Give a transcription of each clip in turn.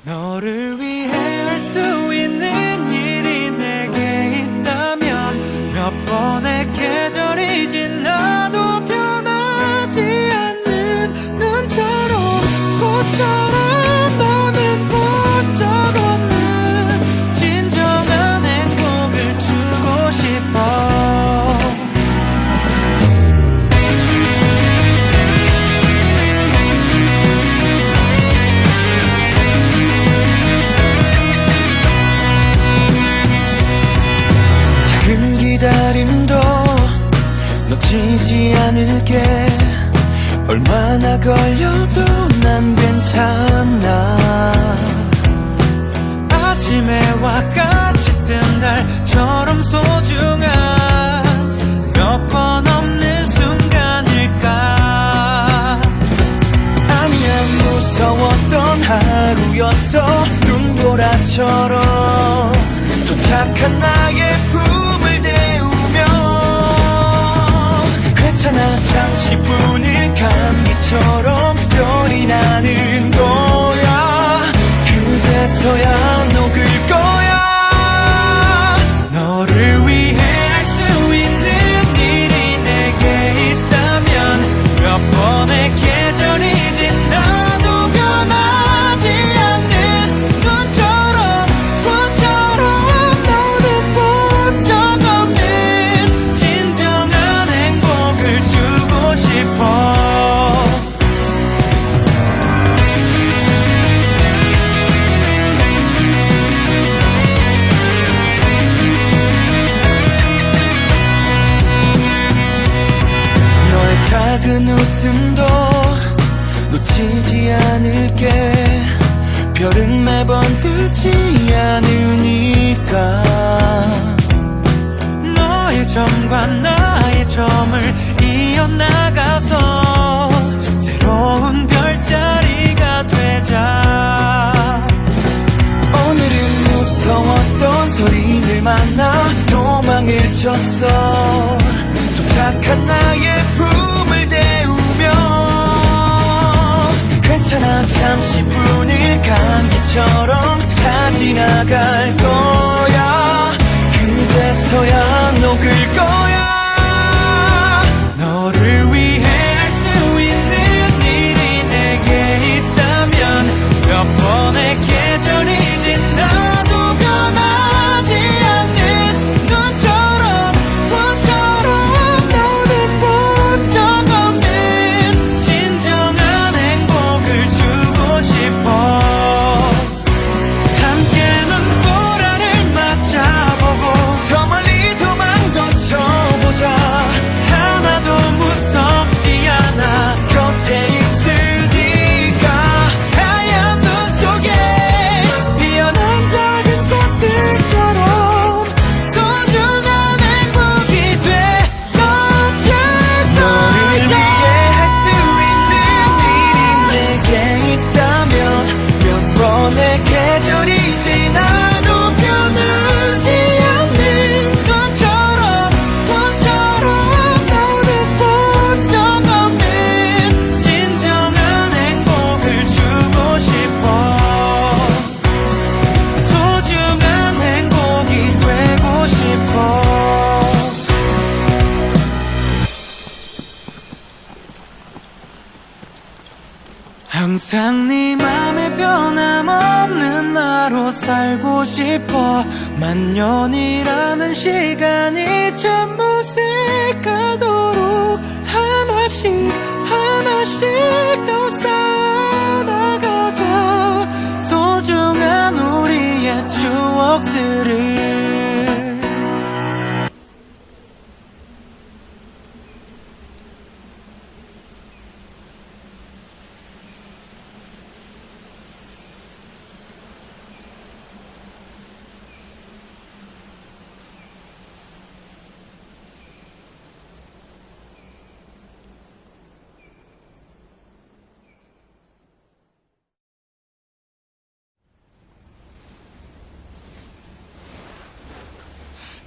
너를 위해 할 수 있는 일이 내게 있다면 몇 번의 계절이 지나도 변하지 않는 눈처럼 꽃처럼 너는 본 적 없는 진정한 행복을 주고 싶어. 작은 기다림도 놓치지 않을게. 얼마나 걸려도 난 괜찮아. 아침 해와 같이 뜬 달처럼 소중한 몇 번 없는 순간일까. 아니야, 무서웠던 하루였어. 눈보라처럼 도착한 나의 품을 데우며 괜찮아, 잠시뿐일 감기처럼 별이 나는 거야. 그제서야 녹을 거야. 너를 위해 할 수 있는 일이 내게 있다면 몇 번의 계절이 지나도 변하지 않는 눈처럼 꽃처럼 너는 본 적 없는 진정한 행복을 주고 싶어. 너의 작은 웃음도 놓치지 않을게. 별은 매번 뜨지 않으니까. 너의 점과 나의 점을 이어나가서 새로운 별자리가 되자. 오늘은 무서웠던 소리를 만나 도망을 쳤어. 도착한 나의 품을 데우며 괜찮아, 잠시뿐일 감기처럼 다 지나갈 거야. 그제서야 녹을 거야. 너를 위해 할 수 있는 일이 내게 있다면 몇 번의 계절이 지나도 변하지 않는 눈처럼 꽃처럼 너는 본 적 없는 진정한 행복을 주고 싶어. 함께 눈보라를 맞아보고 더 멀리 도망도 쳐보자. 하나도 무섭지 않아. 곁에 있으니까. 하얀 눈 속에 피어난 작은 꽃들처럼 소중한 행복이 되어줄 거야. 너를 위해 할 수 있는 일이 내게 있다면 몇 번의 계절이 지나도 변하지 않는 눈처럼 꽃처럼 너는 본 적 없는 진정한 행복을 주고 싶어. 소중한 행복이 되고 싶어. 항상 네 맘에 변함없는 나로 살고 싶어. 만년이라는 시간이 참 무색하도록 하나씩 하나씩 더 쌓아나가자. 소중한 우리의 추억들을.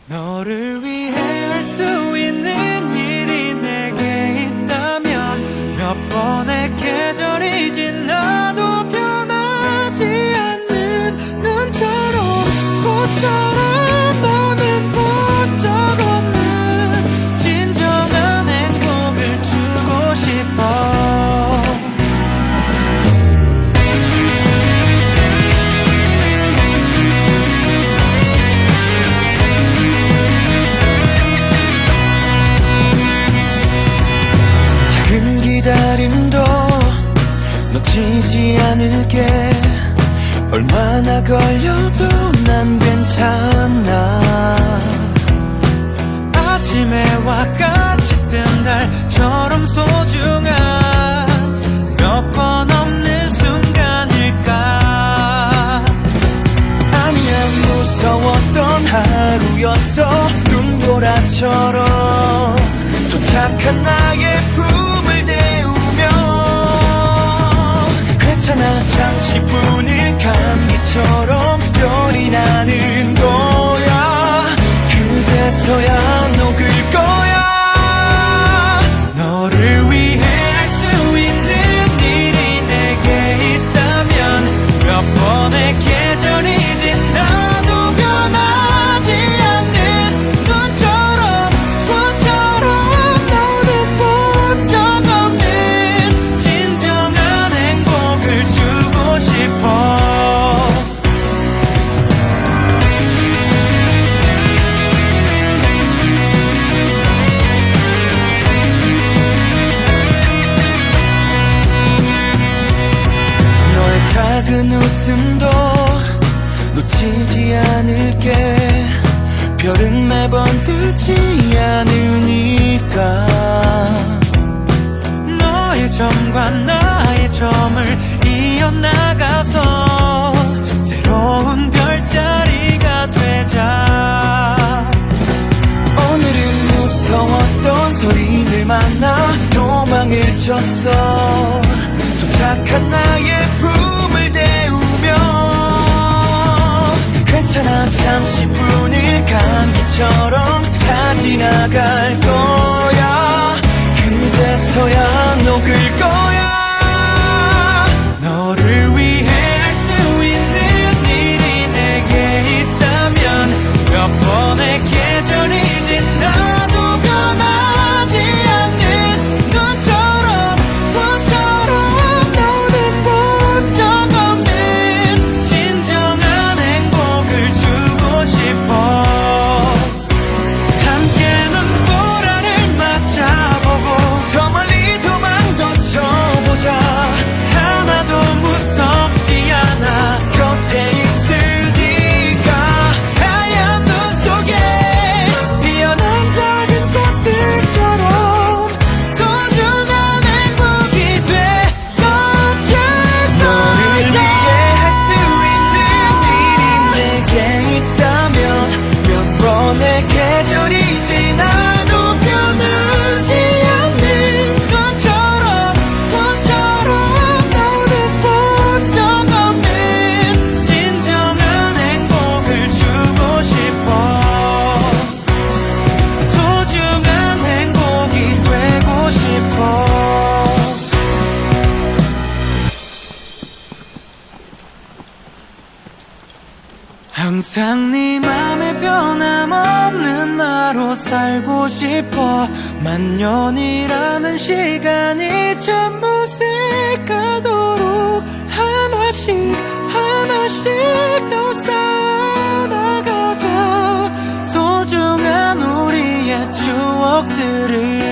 너를 위해 할 수 있는 일이 내게 있다면 몇 번의 계절이 지나도 변하지 않는 놓치지 않을게. 얼마나 걸려도 난 괜찮아. 아침 해와 같이 뜬 달처럼 소중한 몇 번 없는 순간일까. 아니야, 무서웠던 하루였어. 눈보라처럼 도착한 나의 품을 대우며. 괜찮아, 잠시뿐일 감기처럼 별이 나는 거야. 그제서야 녹을 거야. 너를 위해 할 수 있는 일이 내게 있다면 몇 번의 계절이 지나도 변하지 않는 눈처럼 너는 본 적 없는 진정한 행복을 주고 싶어. 작은 웃음도 놓치지 않을게. 별은 매번 뜨지 않으니까. 너의 점과 나의 점을 이어나가서 새로운 별자리가 되자. 오늘은 무서웠던 소리를 만나 도망을 쳤어. 도착한 나의 품을 대우며. 괜찮아, 잠시뿐일 감기처럼 다 지나갈 거야. 그제서야 녹을 거야. 너를 위해 할 수 있는 일이 내게 있다면 몇 번의 계절이 지나도 변하지 않는 눈처럼 너는 본 적 없는 진정한 행복을 주고 싶어. 함께 눈보라를 맞아보고 더 멀리 도망도 쳐보자. 하나도 무섭지 않아. 곁에 있으니까. 하얀 눈 속에 피어난 작은 꽃들처럼 소중한 행복이 되어줄 거야. 너를 위해 할 수 있는 일이 내게 있다면 몇 번의 계절이 지나도 변하지 않는 눈처럼 너는 본 적 없는 진정한 행복을 주고 싶어. 소중한 행복이 되고 싶어. 항상 네 맘에 변함없는 나로 살고 싶어. 만년이라는 시간이 참 무색하도록 하나씩 더 쌓아나가자. 소중한 우리의 추억들을.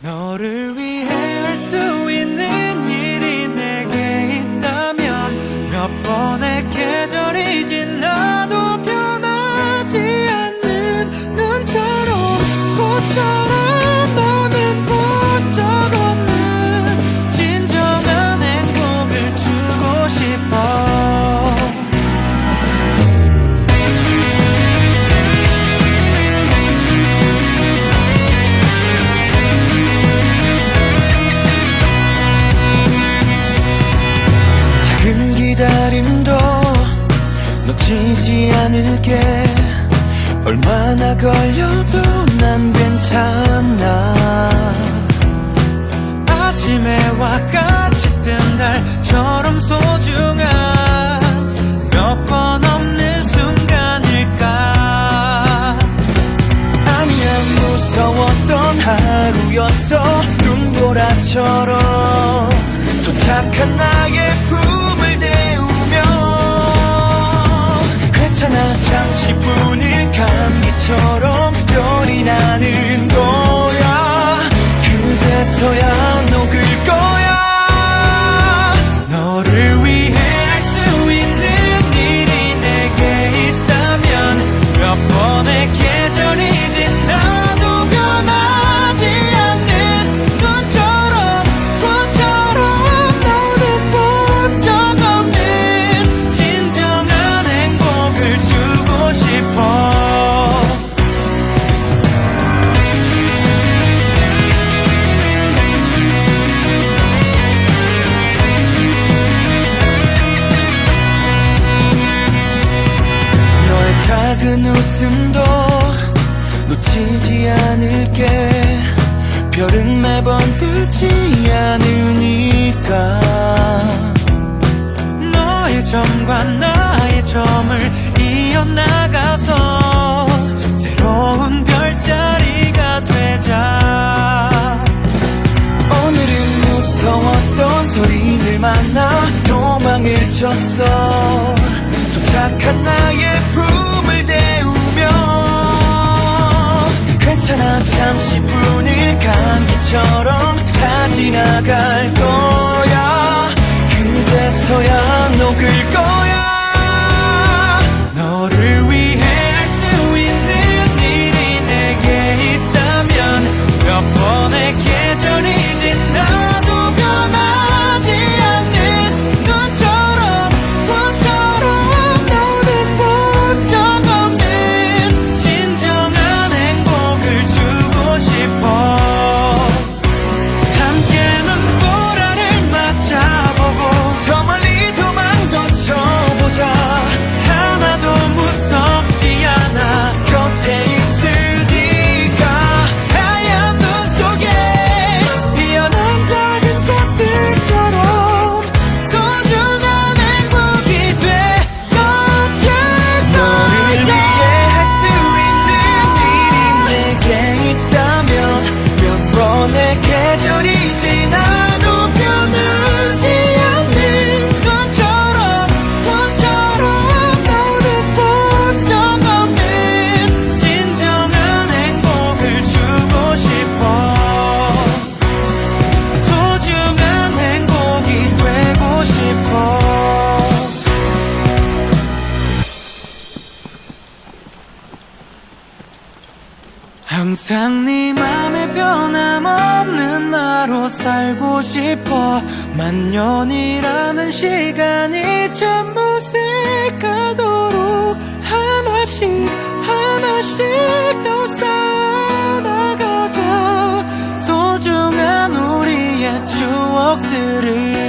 너를 위해 할 수 있는 일이 내게 있다면 몇 번의 계절이 지나도 변하지 않는 눈처럼 꽃처럼 너는 본 적 없는 진정한 행복을 주고 싶어. 기다림도 놓치지 않을게. 얼마나 걸려도 난 괜찮아. 아침 해와 같이 뜬 달 것처럼 소중한 몇 번 없는 순간일까. 아니야, 무서웠던 하루였어. 눈보라처럼 도착한 나의 품을 대우며 괜찮아, 잠시뿐일 감기처럼 열이 나는 거야. 그제서야 녹을 거야. 너를 위해 할 수 있는 일이 내게 있다면 몇 번의 계절이 지나도 변하지 않는 눈처럼 꽃처럼 너는 본 적 없는 진정한 행복을 주고 싶어. 너의 작은 웃음도 놓치지 않을게. 별은 매번 뜨지 않으니까. 너의 점과 나의 점을 이어나가서 새로운 별자리가 되자. 오늘은 무서웠던 소리를 만나 도망을 쳤어. 도착한 나의 품을 대우며 괜찮아, 잠시뿐일 감기처럼 다 지나갈 거야. 그제서야 녹을 거야. 너를 위해 할 수 있는 일이 내게 있다면 몇 번의 계절이 지나도 변하지 않는 눈처럼 꽃처럼 너는 본 적 없는 진정한 행복을 주고 싶어. 함께 눈보라를 맞아보고 더 멀리 도망도 쳐보자. 하나도 무섭지 않아, 곁에 있으니까. 하얀 눈 속에 피어난 작은 꽃들처럼 소중한 행복이 되어줄 거야. 너를 위해 할 수 있는 일이 내게 있다면 몇 번의 계절이 지나도 변하지 않는 눈처럼 꽃처럼 너는 본 적 없는 진정한 행복을 주고 싶어. 소중한 행복이 되고 싶어. 항상 네 맘에 변함없는 나로 살고 싶어. 만년이라는 시간이 전부 새가도록 하나씩 하나씩 더 쌓아나가자. 소중한 우리의 추억들을.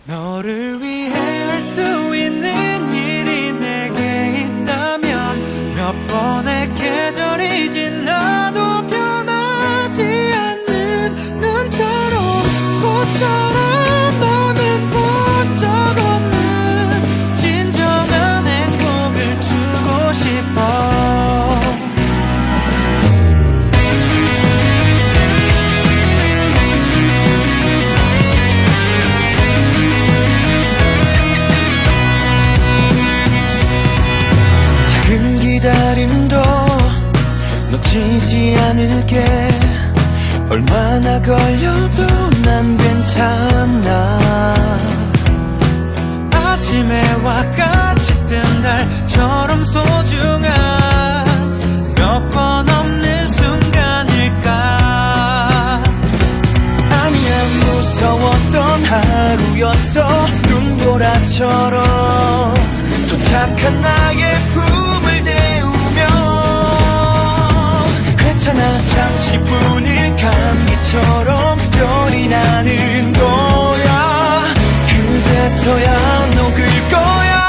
너를 위해 할 수 있는 일이 내게 있다면 몇 번의 계절이 지나도 변하지 않는 눈처럼 꽃처럼 너는 본 적 없는 진정한 행복을 주고 싶어. 기다림도 놓치지 않을게. 얼마나 걸려도 난 괜찮아. 아침 해와 같이 뜬 달처럼 소중한 몇 번 없는 순간일까. 아니야, 무슨 무서웠던 하루였어. 눈보라처럼 도착한 나의 품을 대우며 괜찮아 잠시뿐일 감기처럼 열이 나는 거야. 그제서야 녹을 거야.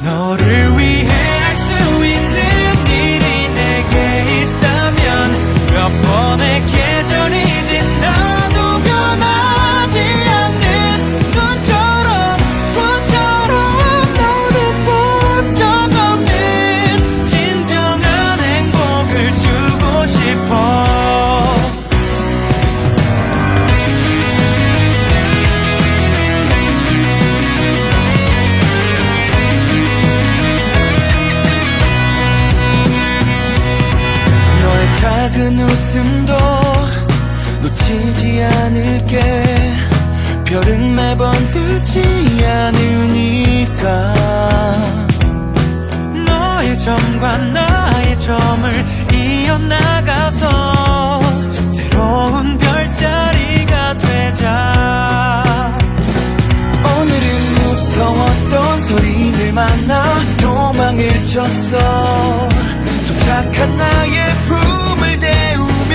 너를 위해 할 수 있는 일이 내게 있다면 몇 번의 계절이 지나도 변하지 않는 눈처럼 너는 본 적 없는 진정한 행복을 주고 싶어. 작은 웃음도 놓치지 않을게. 별은 매번 뜨지 않으니까. 너의 점과 나의 점을 이어나가서 새로운 별자리가 되자. 오늘은 무서웠던 소리를 만나 도망을 쳤어. 도착한 나의 품을 대우며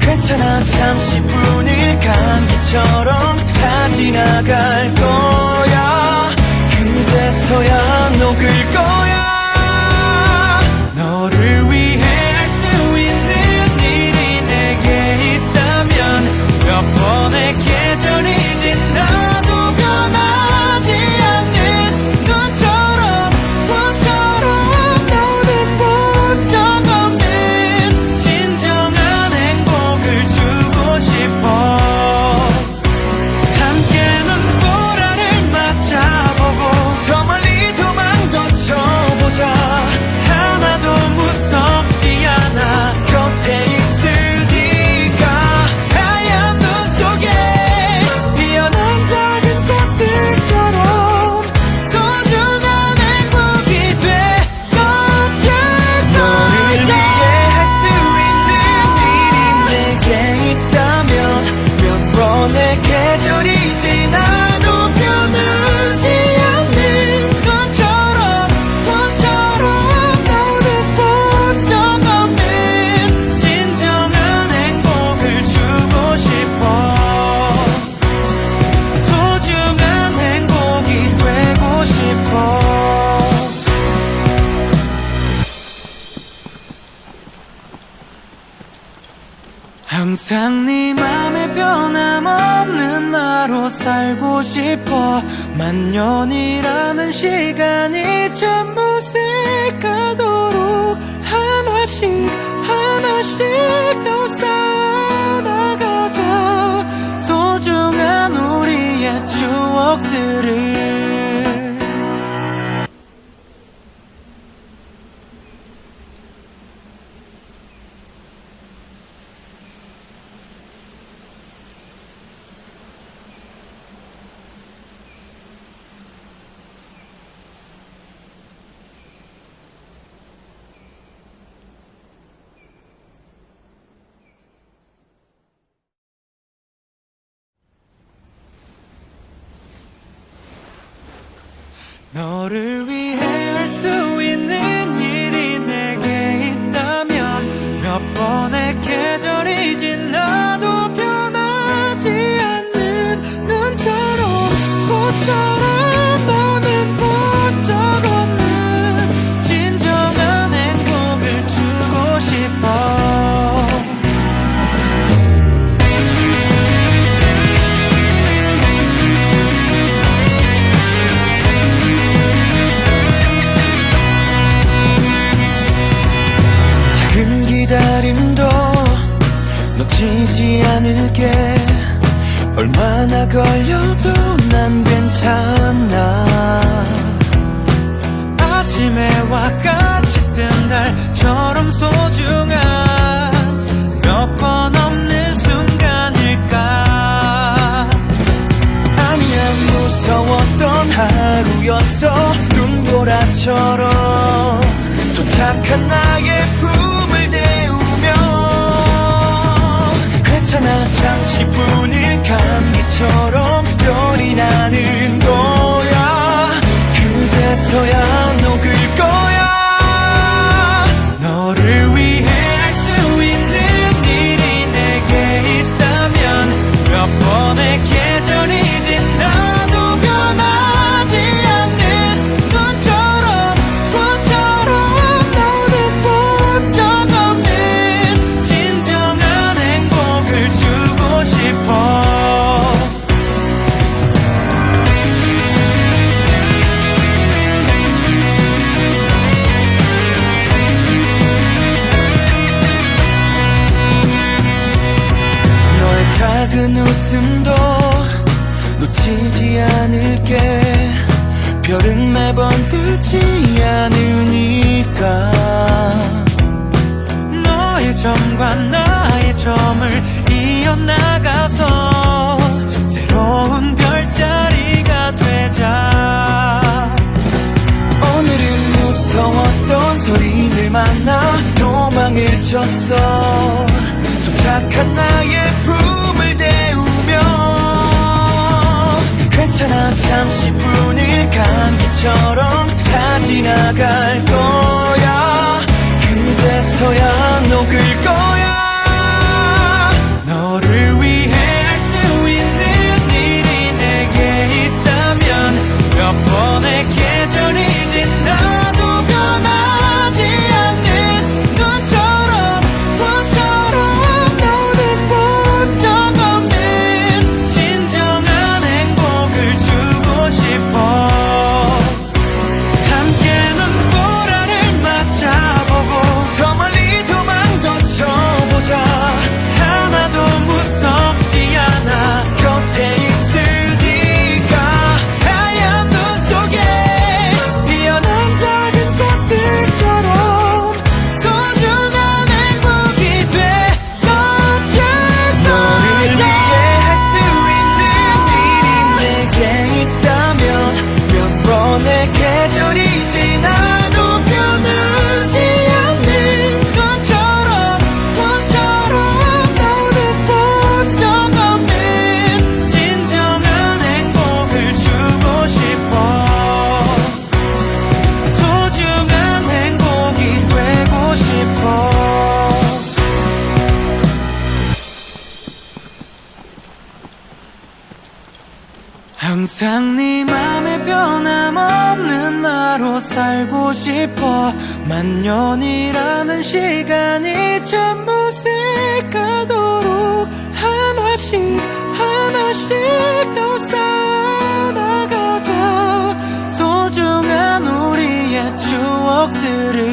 괜찮아 잠시뿐일 감기처럼 다 지나갈 거야. 그제서야 녹을 거야. 너를 위해 할 수 있는 일이 내게 있다면 몇 번의 계절이 지나도 변하지 않는 눈처럼 너는 본 적 없는 진정한 행복을 주고 싶어. 함께 눈보라를 맞아보고 더 멀리 도망도 쳐보자. 하나도 무섭지 않아 곁에 있으니까. 하얀 눈 속에 피어난 작은 꽃들처럼 소중한 행복이 되어줄 거야. 너를 위해 할 수 있는 일이 내게 있다면 몇 번의 계절이 지나도 변하지 않는 눈처럼 너는 본 적 없는 진정한 행복을 주고 싶어. 소중한 행복이 되고 싶어. 항상 네 맘에 변함없는 나로 살고 싶어. 만년이라는 시간이 전부 새가도록 하나씩 더 쌓아나가자. 소중한 우리의 추억들을. 너를 위해 할 수 있는 일이 내게 있다면 몇 번의 계절이 지나도 변하지 않는 눈처럼 꽃처럼 너는 본 적 없는 진정한 행복을 주고 싶어. 기다림도 놓치지 않을게. 얼마나 걸려도 난 괜찮아. 아침에와 같이 뜬 달처럼 소중한 몇 번 없는 순간일까. 아니야 무서웠던 하루였어. 눈보라처럼 도착한 나의 품을 대우며 괜찮아 작은 웃음도 놓치지 않을게. 별은 매번 뜨지 않으니까. 너의 점과 나의 점을 이어나가서 새로운 별자리가 되자. 오늘은 무서웠던 소리를 만나 도망을 쳤어. 도착한 나의 품을 대우며 괜찮아 잠시뿐일 감기처럼 다 지나갈 거야. 그제서야 녹을 거야. 너를 위해 할 수 있는 일이 내게 있다면 몇 번의 계절이 지나도 변하지 않는 눈처럼 꽃처럼 너는 본 적 없는 진정한 행복을 주고 싶어. 함께 눈보라를 맞아보고 더 멀리 도망도 쳐보자. 하나도 무섭지 않아 곁에 있으니까. 하얀 눈 속에 피어난 작은 꽃들처럼 소중한 행복이 되어줄 거야. 너를 위해 할 수 있는 일이 내게 있다면 몇 번의 계절이 지나도 변하지 않는 눈처럼 꽃처럼 너는 본 적 없는 진정한 행복을 주고 싶어. 소중한 행복이 되고 싶어. 항상 네 맘에 변함없는 나로 살고 싶어. 만년이라는 시간이 전부 새가도록 하나씩 하나씩 더 쌓아나가자. 소중한 우리의 추억들을.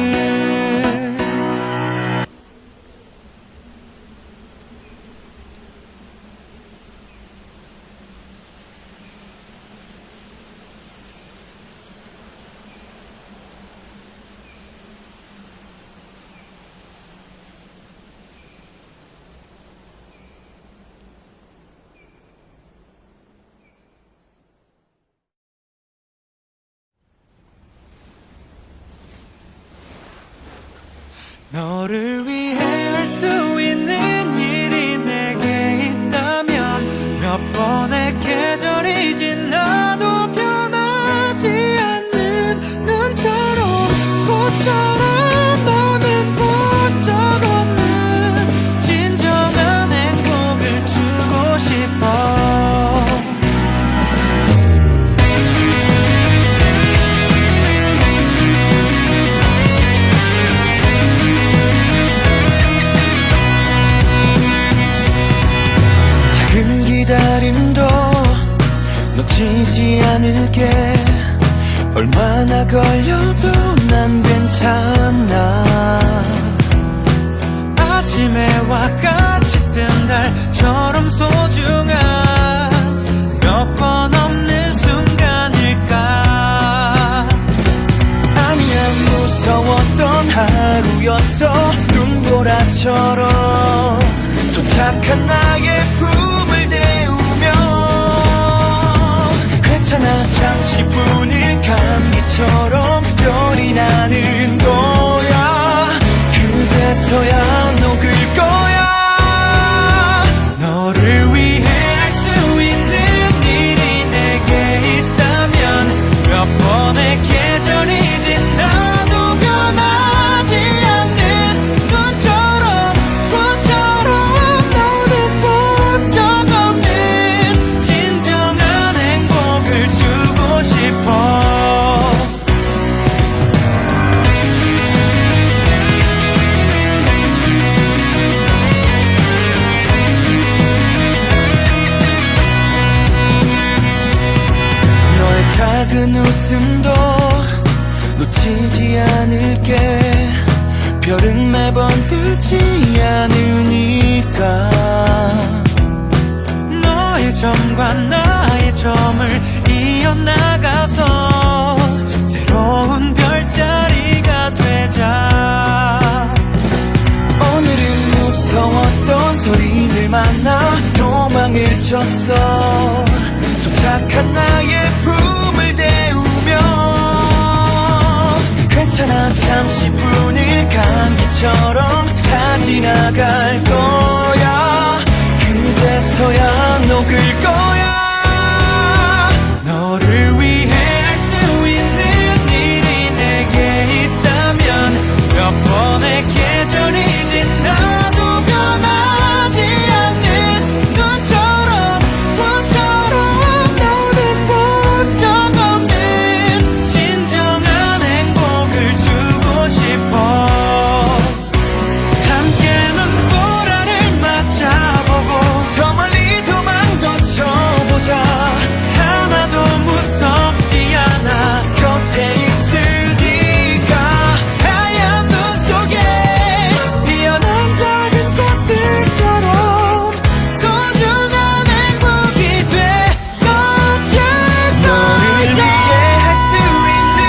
너를 위해 할 수 있는 일이 내게 있다면 몇 번의 계절이 지나도 변하지 않는 눈처럼 꽃처럼 너는 본 적 없는 진정한 행복을 주고 싶어. 기다림도 놓치지 않을게. 얼마나 걸려도 난 괜찮아. 아침에와 같이 뜬 달처럼 소중한 몇 번 없는 순간일까. 아니야 무서웠던 하루였어. 눈보라처럼 도착한 나의 품을 대우며 괜찮아 잠시뿐일 감기처럼 별이 나는 거야. 그제서야 녹을 거야. 너를 위해 만나 도망을 쳤어. 도착한 나의 품을 대우며 괜찮아 잠시뿐일 감기처럼 다 지나갈 거야. 그제서야 녹을 거야. 너를 위해 할 수 있는 일이 내게 있다면 몇 번의 계절이 지나도 변하지 않는 눈처럼 꽃처럼 너는 본 적 없는 진정한 행복을 주고 싶어. 함께 눈보라를 맞아보고 더 멀리 도망도 쳐보자. 하나도 무섭지 않아 곁에 있으니까. 하얀 눈 속에 피어난 작은 꽃들처럼 소중한 행복이 되어줄 거야. 너를 위해 할 수 있는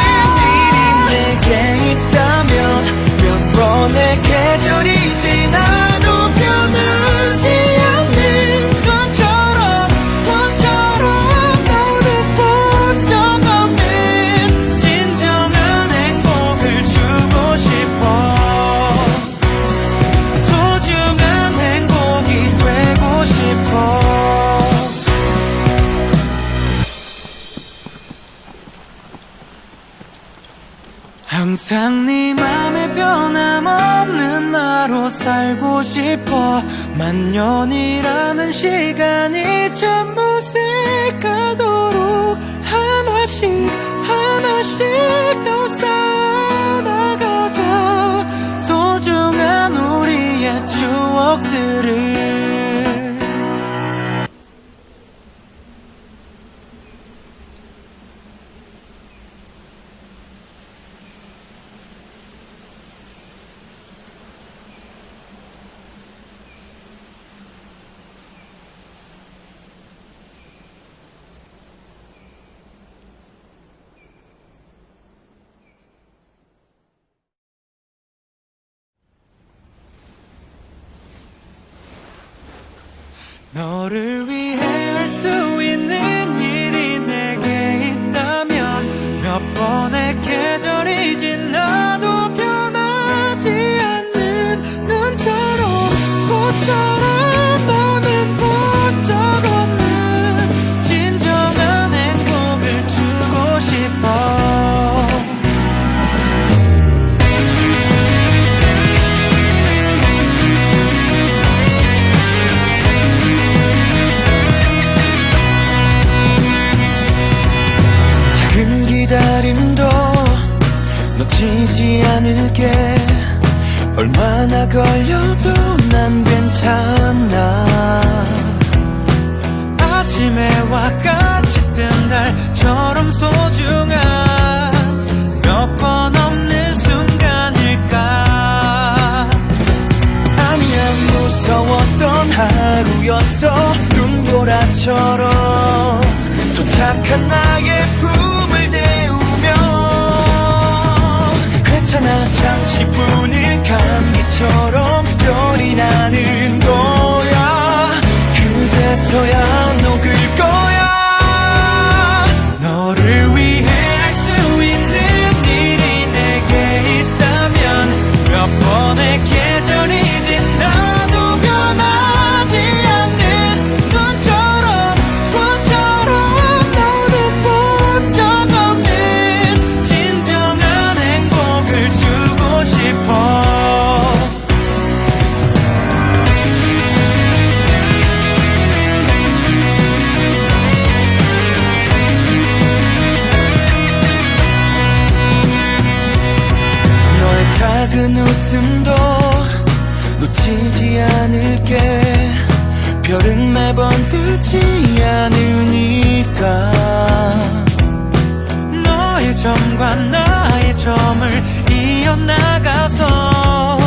일이 내게 있다면 몇 번의 계절이 지나도 변하지 않는 눈처럼 꽃처럼 너는 본 적 없는 진정한 행복을 주고 싶어. 소중한 행복이 되고 싶어. 항상 네 맘에 변함없는 나로 살고 싶어. 만년이라는 시간이 참 무색하도록 하나씩 하나씩 더 쌓아나가자. 소중한 우리의 추억들을. 너를 위해 할 수 있는 일이 내게 있다면 몇 번의 계절이 지나도 변하지 않는 눈처럼 꽃처럼 너는 본 적 없는 진정한 행복을 주고 싶어. 기다림도 놓치지 않을게. 얼마나 걸려도 난 괜찮아. 아침에와 같이 뜬 달처럼 소중한 몇 번 없는 순간일까. 아니야 무서웠던 하루였어. 눈보라처럼 도착한 나의 품을 대우며 괜찮아 잠시뿐일 감기처럼 열이 나는 거야. 그제서야 녹을 거야. 너를 위해 할 수 있는 일이 내게 있다면 몇 번의 계절이 지나도 변하지 않는 눈처럼 꽃처럼 너는 본 적 없는 진정한 행복을 주고 싶어. 너의 작은 웃음도 놓치지 않을게. 별은 매번 뜨지 않으니까. 너의 점과 나의 점을 이어나가서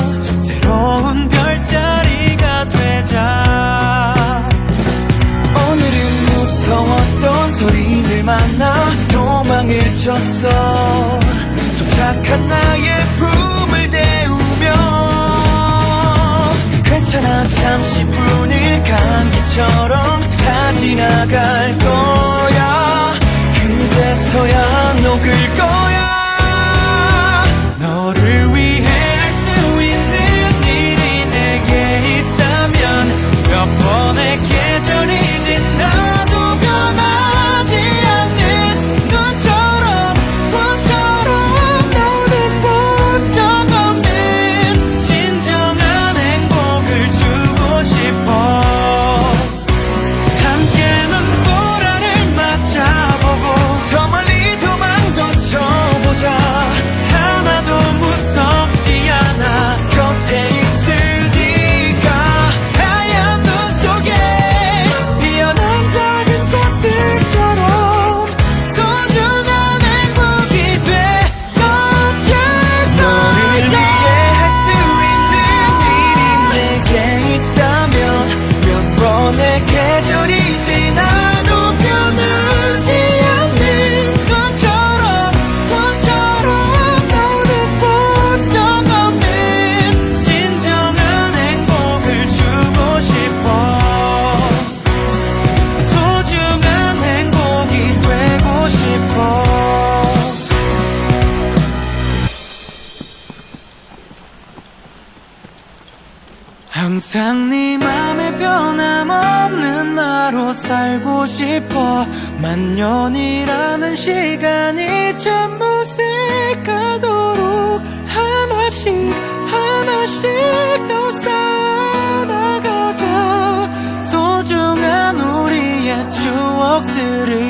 새로운 별자리가 되자. 오늘은 무서웠던 소리를 만나 도망을 쳤어. 도착한 나의 품을 대우며 괜찮아 잠시뿐일 지나갈 거야. 그제서야 녹을 거야. 너를 위해 할 수 있는 일이 내게 있다면 몇 번의 계절이 지나도 변하지 않는 눈처럼 꽃처럼 너는 본 적 없는 진정한 행복을 주고 싶어. 함께 눈보라를 맞아보고 더 멀리 도망도 쳐보자. 하나도 무섭지 않아 곁에 있으니까. 하얀 눈 속에 피어난 작은 꽃들처럼 소중한 행복이 되어줄 거야. 너를 위해 할 수 있는 일이 내게 있다면 몇 번의 계절이 지나도 변하지 않는 눈처럼 꽃처럼 너는 본 적 없는 진정한 행복을 주고 싶어. 소중한 행복이 되고 싶어. 항상 네 맘에 변함없는 나로 살고 싶어. 만년이라는 시간이 참 무색하도록 하나씩 하나씩 더 쌓아나가자. 소중한 우리의 추억들을.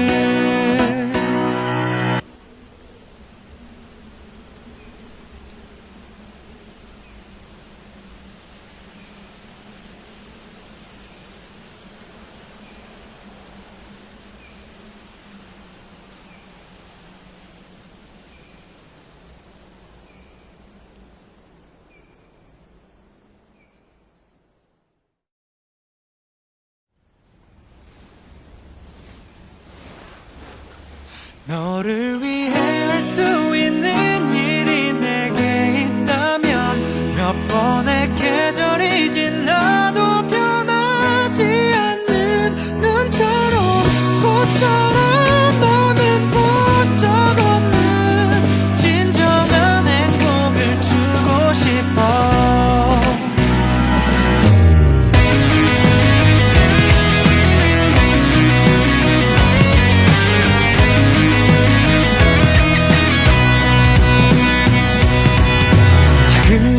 너를 위해 할 수 있는 일이 내게 있다면 몇 번의 계절이 지나도 변하지 않는 눈처럼 꽃처럼 너는 본 적 없는 진정한 행복을 주고 싶어.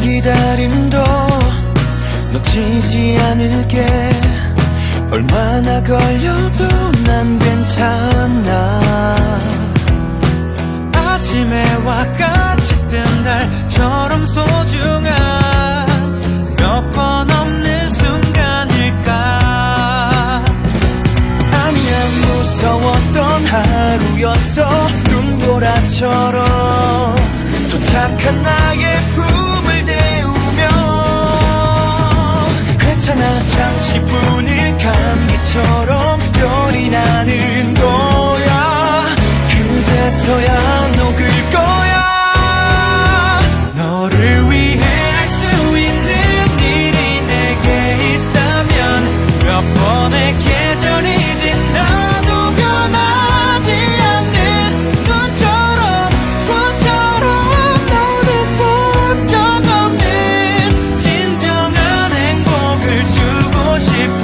기다림도 놓치지 않을게. 얼마나 걸려도 난 괜찮아. 아침에 와 같이 뜬 달처럼 소중한 몇 번 없는 순간일까. 아니야 무서웠던 하루였어. 눈보라처럼 도착한 나의 품을 대우며. 괜찮아 잠시뿐일 감기처럼 별이 나는 거야. 그제서야 녹을 거야. 너를 위해 할 수 있는 일이 내게 있다면 몇 번의 계절이 지나도 변하지 않는 눈처럼 꽃처럼 너는 본 적 없는 진정한 행복을 주고 싶어.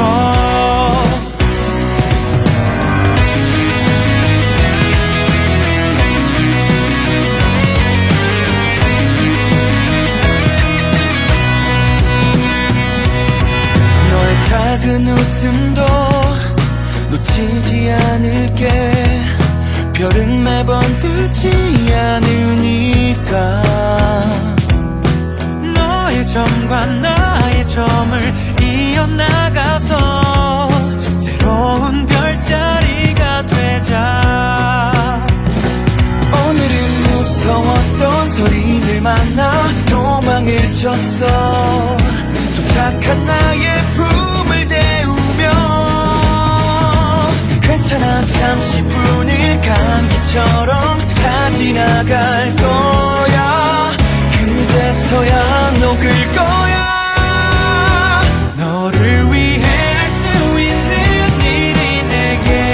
너의 작은 웃음도 놓치지 않을게. 별은 매번 뜨지 않으니까. 너의 점과 나의 점을 이어나가서 새로운 별자리가 되자. 오늘은 무서웠던 소리를 만나 도망을 쳤어. 도착한 나의 품을 대우며. 괜찮아 잠시뿐일 감기처럼 다 지나갈 거야. 그제서야 녹을 거야. 너를 위해 할 수 있는 일이 내게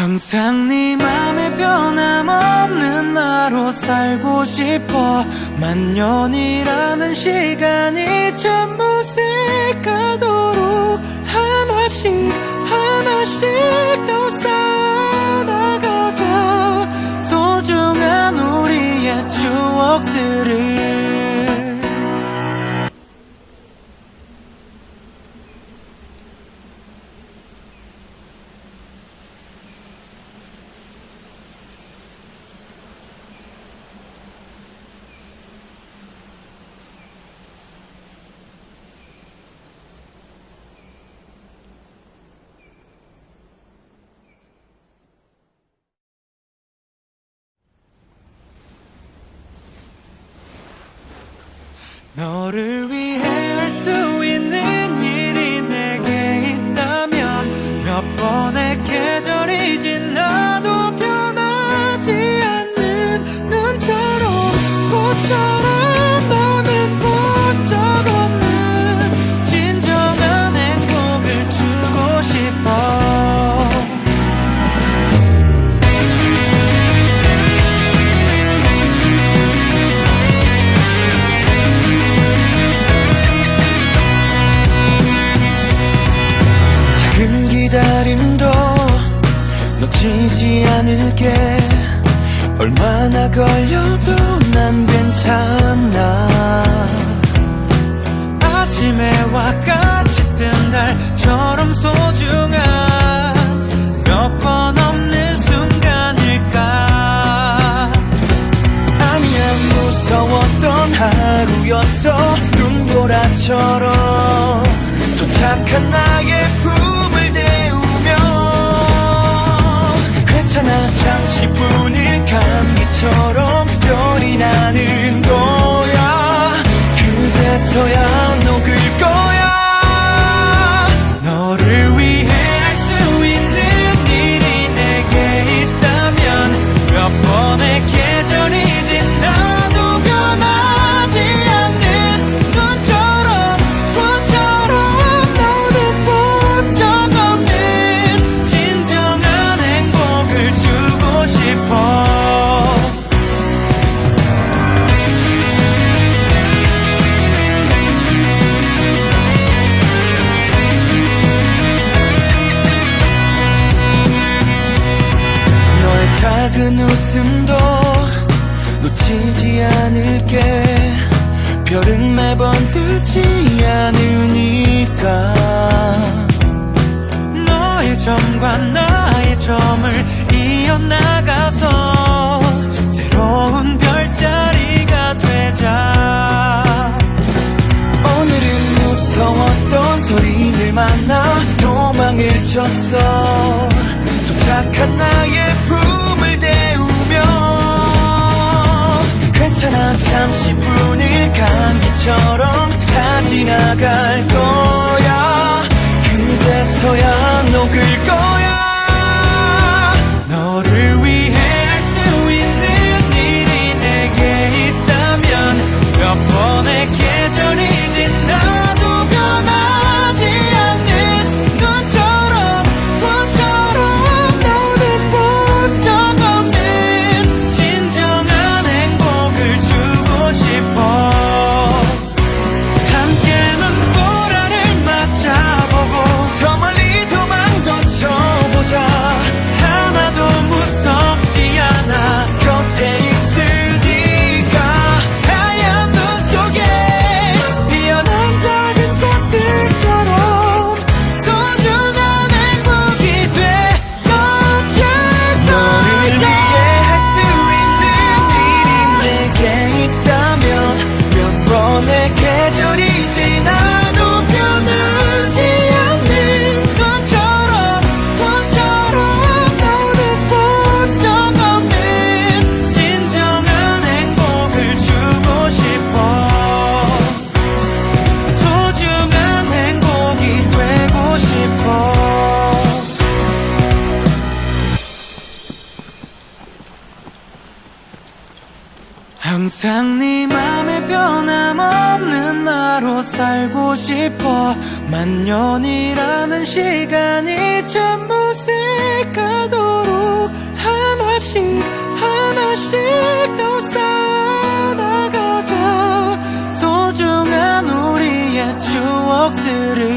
항상 네 맘에 변함없는 나로 살고 싶어. 만년이라는 시간이 참못을 가도록 하나씩 하나씩 더 쌓아나가자. 소중한 우리의 추억들을. 너를 위해 할 수 있는 일이 내게 있다면 몇 번의 계절이 지나도 변하지 않는 눈처럼 꽃처럼 너는 본 적 없는 진정한 행복을 주고 싶어. 기다림도 놓치지 않을게. 얼마나 걸려도 난 괜찮아. 아침에 와 같이 뜬 달처럼 소중한 몇 번 없는 순간일까. 아니야, 무서웠던 하루였어. 눈보라처럼 도착한 나의 품을 대우며. 괜찮아, 잠시뿐일 감기처럼 별이 나는 거야. 그제서야 녹을 거야. 너를 위해 할 수 있는 일이 내게 있다면 몇 번의 계절이 지나도 변하지 않는 눈처럼 꽃처럼 너는 본 적 없는 진정한 행복을 주고 싶어. 너의 작은 웃음도 놓치지 않을게. 별은 매번 뜨지 않으니까. 너의 점과 나의 점을 이어나가서 새로운 별자리가 되자. 오늘은 무서웠던 소리를 만나 도망을 쳤어. 도착한 나의 품을 대우며. 괜찮아, 잠시뿐일 감기처럼 다 지나갈 거야. 그제서야 녹을 거야. 너를 위해 할 수 있는 일이 내게 있다면 몇 번의 계절이 지나도 변하지 않는 눈처럼 꽃처럼 너는 본 적 없는 진정한 행복을 주고 싶어. 함께 눈보라를 맞아보고 더 멀리 도망도 쳐보자. 하나도 무섭지 않아. 곁에 있으니까. 하얀 눈 속에 피어난 작은 꽃들처럼 소중한 행복이 되어줄 거야. 너를 위해 할 수 있는 일이 내게 있다면 몇 번의 계절이 지나도 변하지 않는 눈처럼 꽃처럼 너는 본 적 없는 진정한 행복을 주고 싶어. 소중한 행복이 되고 싶어. 항상 네 맘에 변함없는 나로 살고 싶어. 만년이라는 시간이 참못을 가도록 하나씩 하나씩 더 쌓아나가자. 소중한 우리의 추억들을.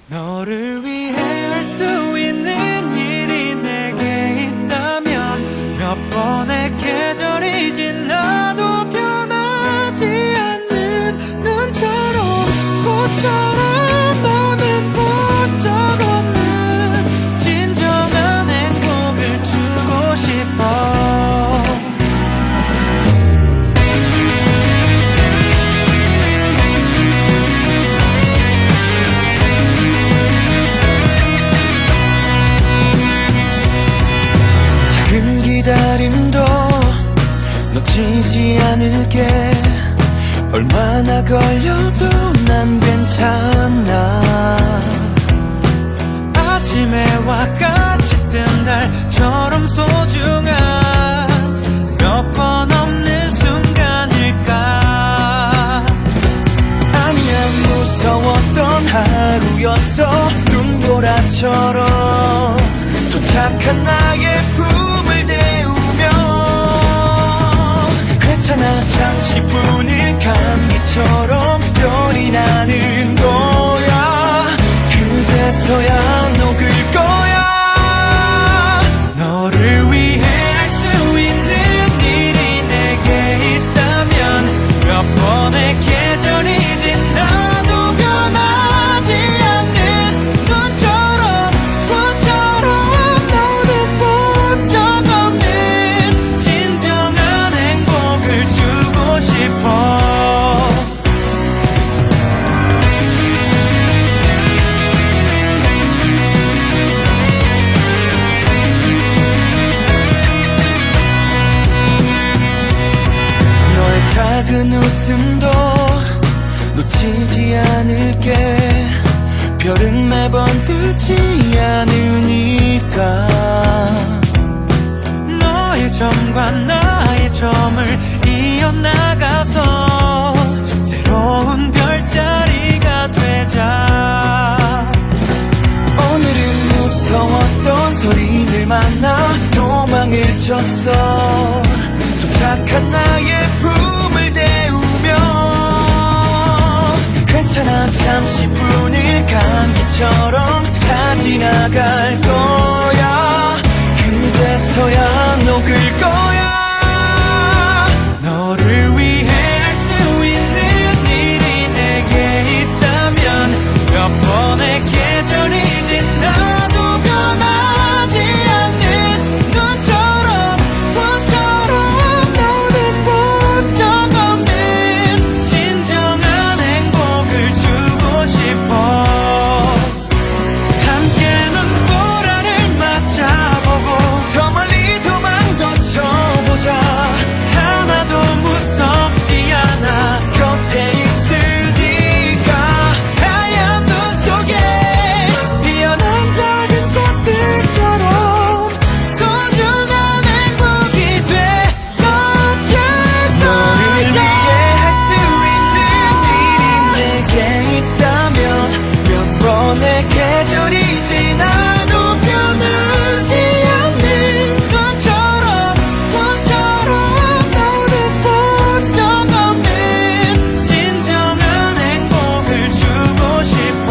너를 위해 할 수 있는 일이 내게 있다면 몇 번의 계절이 지나도 변하지 않는 눈처럼 꽃처럼 너는 본 적 없는 진정한 행복을 주고 싶어. 기다림도 놓치지 않을게. 얼마나 걸려도 난 괜찮아. 아침 해와 같이 뜬 달처럼 소중한 몇 번 없는 순간일까. 아니야, 무서웠던 하루였어. 눈보라처럼 도착한 나의 품을 대우며. 괜찮아, 잠시뿐일 감기처럼 열이 나는 거야. 그제서야 녹을 거야. 너를 위해 할 수 있는 일이 내게 있다면 몇 번의 계절이 지나도 변하지 않는 눈처럼 꽃처럼 너는 본 적 없는 진정한 행복을 주고 싶어. 너의 작은 웃음도 놓치지 않을게. 별은 매번 뜨지 않으니까. 너의 점과 나의 점을 이어나가서 새로운 별자리가 되자. 오늘은 무서웠던 소리를 만나 도망을 쳤어. 도착한 나의 품을 대우며. 괜찮아, 잠시뿐일 감기처럼 다 지나갈 거야. 그제서야 녹을 거야. 너를 위해 할 수 있는 일이 내게 있다면 몇 번의 계절이 지나도 변하지 않는 눈처럼 꽃처럼 너는 본 적 없는 진정한 행복을 주고 싶어. 함께 눈보라를 맞아보고 더 멀리 도망도 쳐보자. 하나도 무섭지 않아. 곁에 있으니까. 하얀 눈 속에 피어난 작은 꽃들처럼 소중한 행복이 되어줄 거야. 너를 위해 할 수 있는 일이 내게 있다면 몇 번의 계절이 지나도 변하지 않는 눈처럼 꽃처럼 너는 본 적 없는 진정한 행복을 주고 싶어.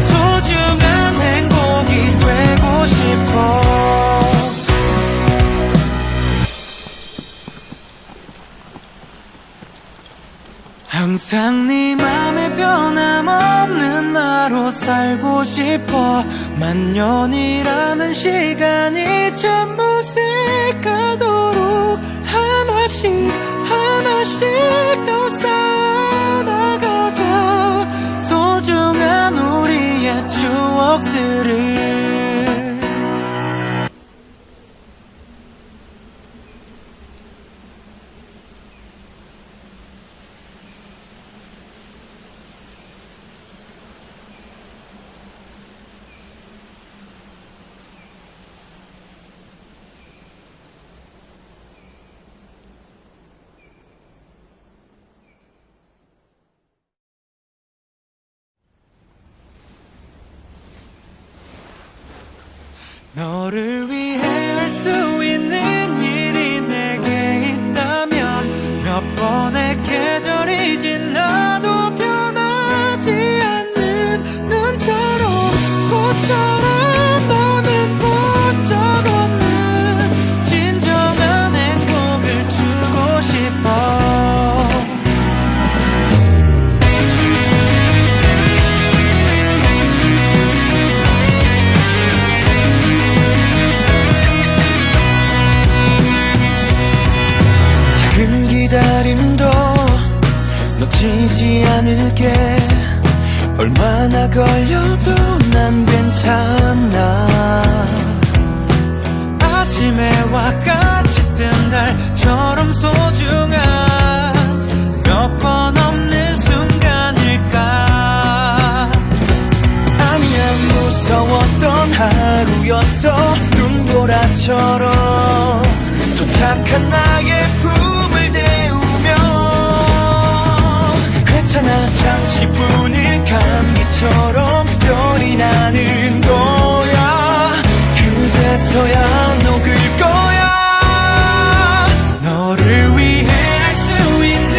소중한 행복이 되고 싶어. 항상 네 맘에 변함없는 나로 살고 싶어. 만년이라는 시간이 참 무색하도록 하나씩 하나씩 더 쌓아나가자. 소중한 우리의 추억들을. 너를 위해 할 수 있는 일이 내게 있다면 몇 번의 계절이 지나도 변하지 않는 눈처럼 꽃처럼 너는 본 적 없는 진정한 행복을 주고 싶어. 작은 기다림도 놓치지 않을게. 얼마나 걸려도 난 괜찮아. 아침 해와 같이 뜬 달처럼 소중한 몇 번 없는 순간일까. 아니야, 무서웠던 하루였어. 눈보라처럼 도착한 나의 품을 데우며 괜찮아, 잠시뿐일 감기처럼 별이 나는 거야. 그제서야 녹을 거야. 너를 위해 할 수 있는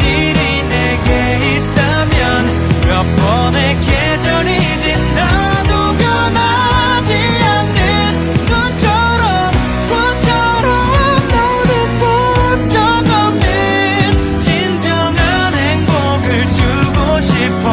일이 내게 있다면 몇 번의 계절이 지나도 변하지 않는 눈처럼 꽃처럼 너는 본 적 없는 진정한 행복을 주고 싶어.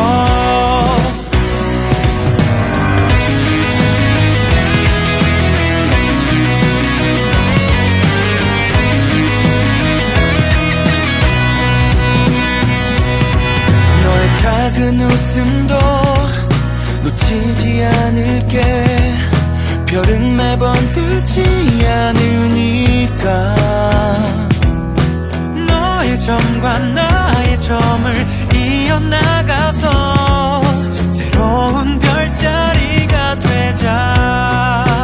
너의 작은 웃음도 놓치지 않을게. 별은 매번 뜨지 않으니까. 너의 점과 나의 점을 이어나가서 새로운 별자리가 되자.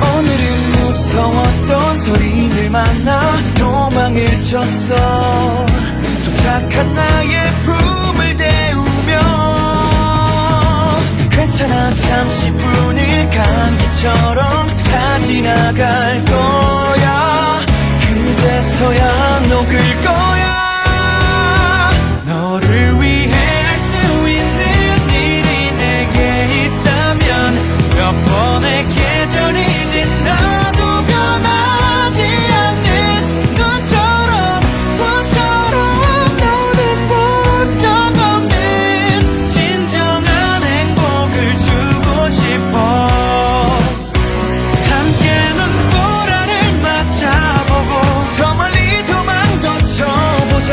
오늘은 무서웠던 소리를 만나 도망을 쳤어. 도착한 나의 품을 데우며 괜찮아, 잠시뿐일 감기처럼 다 지나갈 거야. 그제서야 녹을 거야. 너를 위해 할 수 있는 일이 내게 있다면 몇 번의 계절이 지나도 변하지 않는 눈처럼 꽃처럼 너는 본 적 없는 진정한 행복을 주고 싶어. 함께 눈보라를 맞아보고 더 멀리 도망도 쳐보자.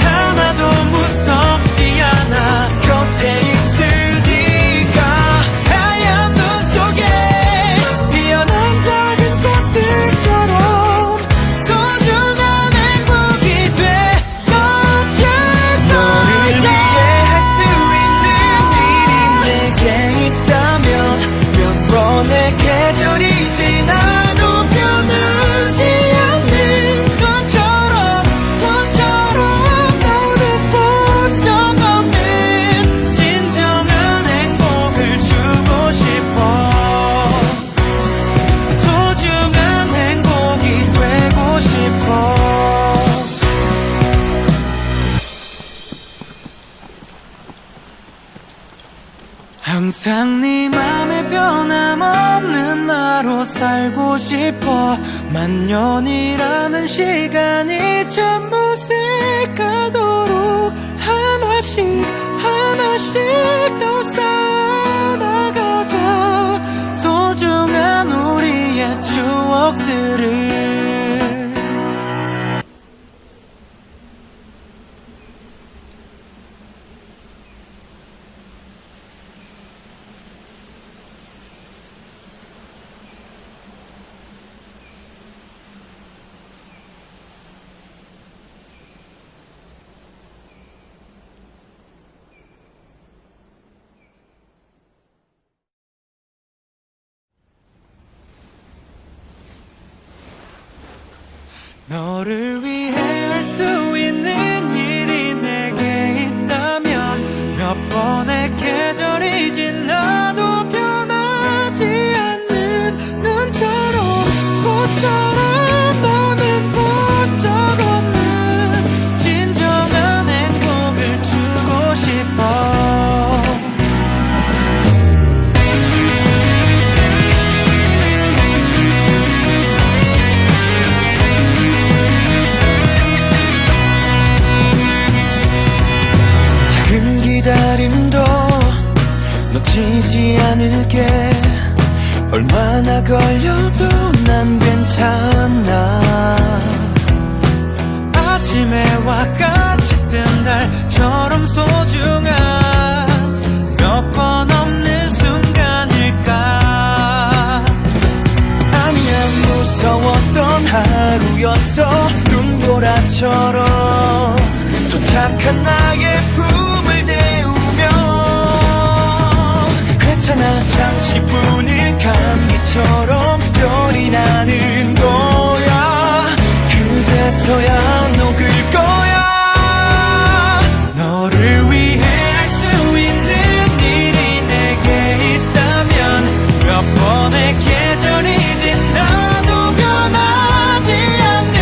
하나도 무섭지 않아. 곁에 있으니까. 하얀 눈 속에 피어난 작은 꽃들처럼 소중한 행복이 되어줄 거야. 너를 위해 할 수 있는 일이 내게 있다면 몇 번의 계절이 지나도 변하지 않는 눈처럼 꽃처럼 너는 본 적 없는 진정한 행복을 주고 싶어. 소중한 행복이 되고 싶어. 항상 네 맘에 변함없는 나로 살고 싶어. 만년이라는 시간이 참 무색하도록 하나씩 하나씩 더 쌓아나가자. 소중한 우리의 추억들을. 너를 위해 할 수 있는 일이 내게 있다면 몇 번의 계절이 지나도 변하지 않는 놓치지 않을게. 얼마나 걸려도 난 괜찮아. 아침에 와 같이 뜬 달처럼 소중한 몇 번 없는 순간일까. 아니야, 무서웠던 하루였어. 눈보라처럼 도착한 나의 품을 대우며 괜찮아, 잠시뿐일 감기처럼 별이 나는 거야. 그제서야 녹을 거야. 너를 위해 할 수 있는 일이 내게 있다면 몇 번의 계절이 지나도 변하지 않는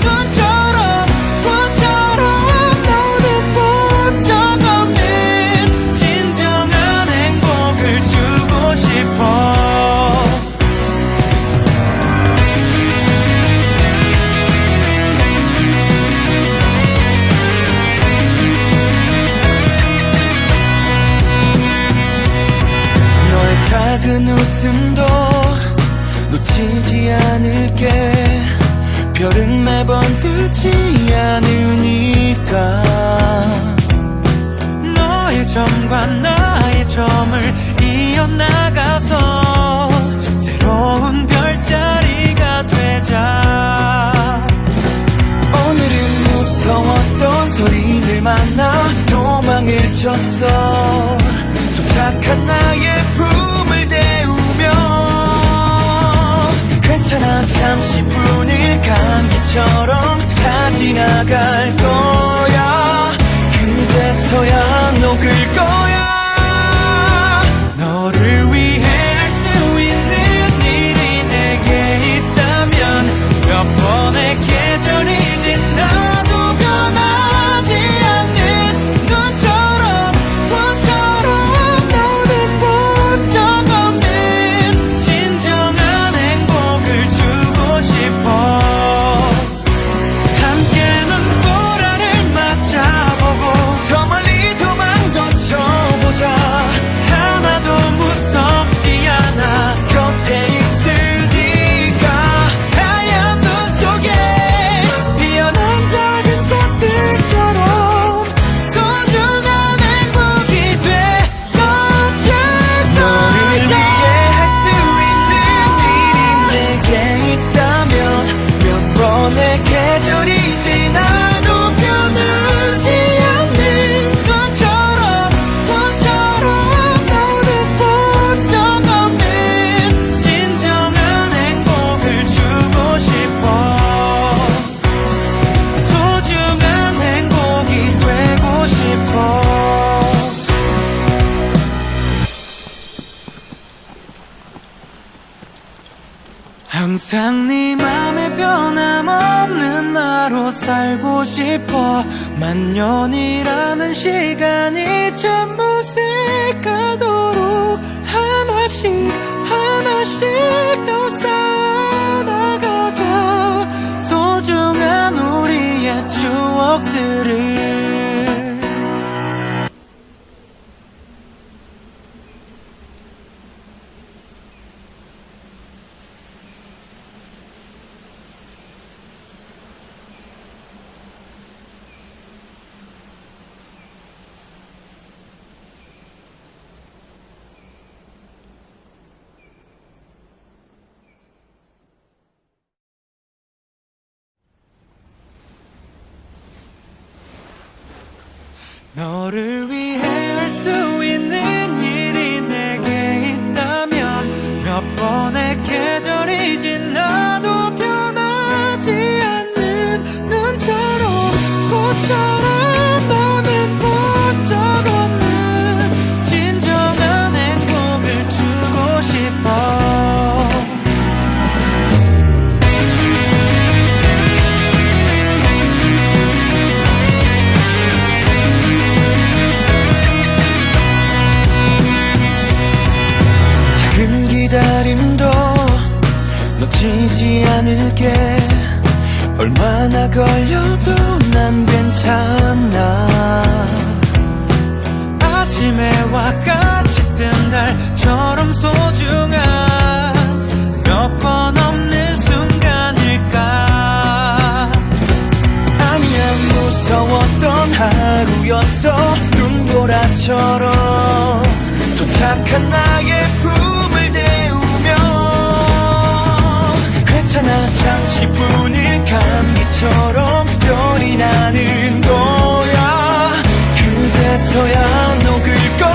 눈처럼 꽃처럼 너는 본 적 없는 진정한 행복을 주고 싶어. 너의 작은 웃음도 놓치지 않을게. 별은 매번 뜨지 않으니까. 너의 점과 나의 점을 이어나가서 새로운 별자리가 되자. 오늘은 무서웠던 소리를 만나 도망을 쳤어. 도착한 나의 품을 대우며 괜찮아, 잠시뿐일 감기처럼 다 지나갈 거야. 그제서야 녹을 거야. 너를 위해 할 수 있는 일이 내게 있다면 몇 번의 계절이 지나도 변하지 않는 눈처럼 꽃처럼 너는 본 적 없는 진정한 행복을 주고 싶어. 함께 눈보라를 맞아보고 더 멀리 도망도 쳐보자. 하나도 무섭지 않아. 곁에 있으니까. 하얀 눈 속에 피어난 작은 꽃들처럼 소중한 행복이 되어줄 거야. 너를 위해 할 수 있는 일이 내게 있다면 몇 번의 계절이 지나도 변하지 않는 눈처럼 꽃처럼 너는 본 적 없는 진정한 행복을 주고 싶어. 소중한 행복이 되고 싶어. 항상 네 맘에 변함없는 나로 살고 싶어. 만년이라는 시간이 참 무색하도록 하나씩 하나씩 더 쌓아나가자. 소중한 우리의 추억들을. 너를 위해 할 수 있는 일이 내게 있다면 몇 번의 계절이 지나도 변하지 않는 눈처럼 꽃처럼 너는 본 적 없는 진정한 행복을 주고 싶어. 기다림도 놓치지 않을게. 얼마나 걸려도 난 괜찮아. 아침에 와 같이 뜬 것처럼 소중한 몇 번 없는 순간일까. 아니야, 무서웠던 하루였어. 눈보라처럼 도착한 나의 품을 대우며 괜찮아, 잠시뿐일 감기처럼 별이 나는 거야. 그제서야 녹을 거야.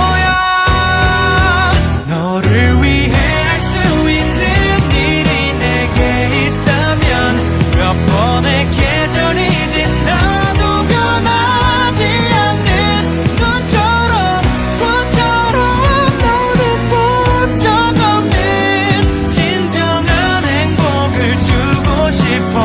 너를 위해 할 수 있는 일이 내게 있다면 몇 번의 계절이 지나도 변하지 않는 눈처럼 꽃처럼 너는 본적 없는 진정한 행복을 주고 싶어.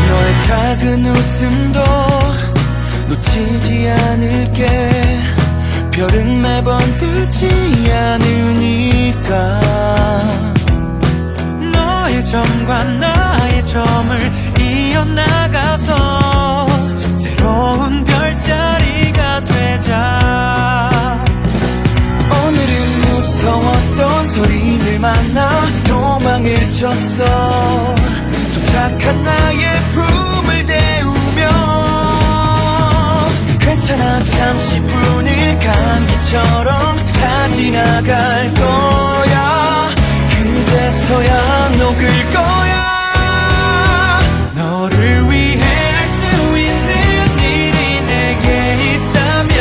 너의 작은 웃음도 놓치지 않을게. 별은 매번 뜨지 않으니까. 너의 점과 나의 점을 이어나가서 새로운 별자리가 되자. 오늘은 무서웠던 소리를 만나 도망을 쳤어. 도착한 나의 품을 대우며 괜찮아, 잠시뿐일 감기처럼 다 지나갈 거야. 그제서야 녹을 거야. 너를 위해 할 수 있는 일이 내게 있다면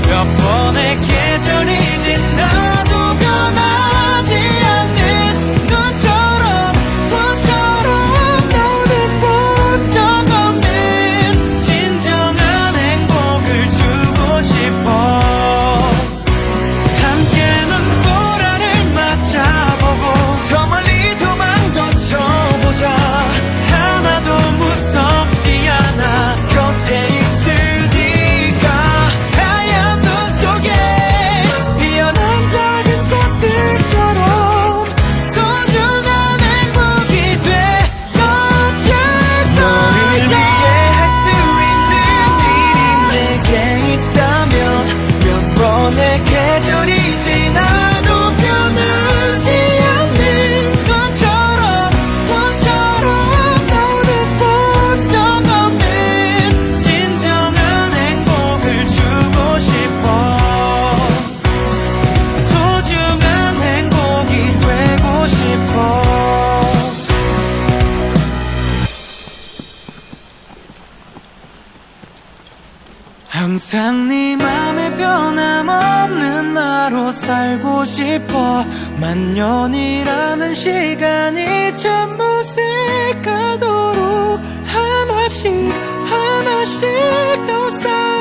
몇 번의 계절이 지나도 변하지 않는 눈처럼 꽃처럼 너는 본적 없는 진정한 행복을 주고 싶어. 함께 눈보라를 맞아보고 더 멀리 도망도 쳐보자. 하나도 무섭지 않아. 곁에 있으니까. 하얀 눈 속에 피어난 작은 꽃들처럼 소중한 행복이 되어줄 너를 위해 거야. 할 수 있는 일이 내게 있다면 몇 번의 계절이 지나도 변하지 않는 눈처럼 꽃처럼 너는 본적 없는 진정한 행복을 주고 싶어. 소중한 행복이 되고 싶어. 항상 네 맘에 변함없는 나로 살고 싶어. 만년이라는 시간이 참 무색하도록 하나씩 하나씩 더 쌓아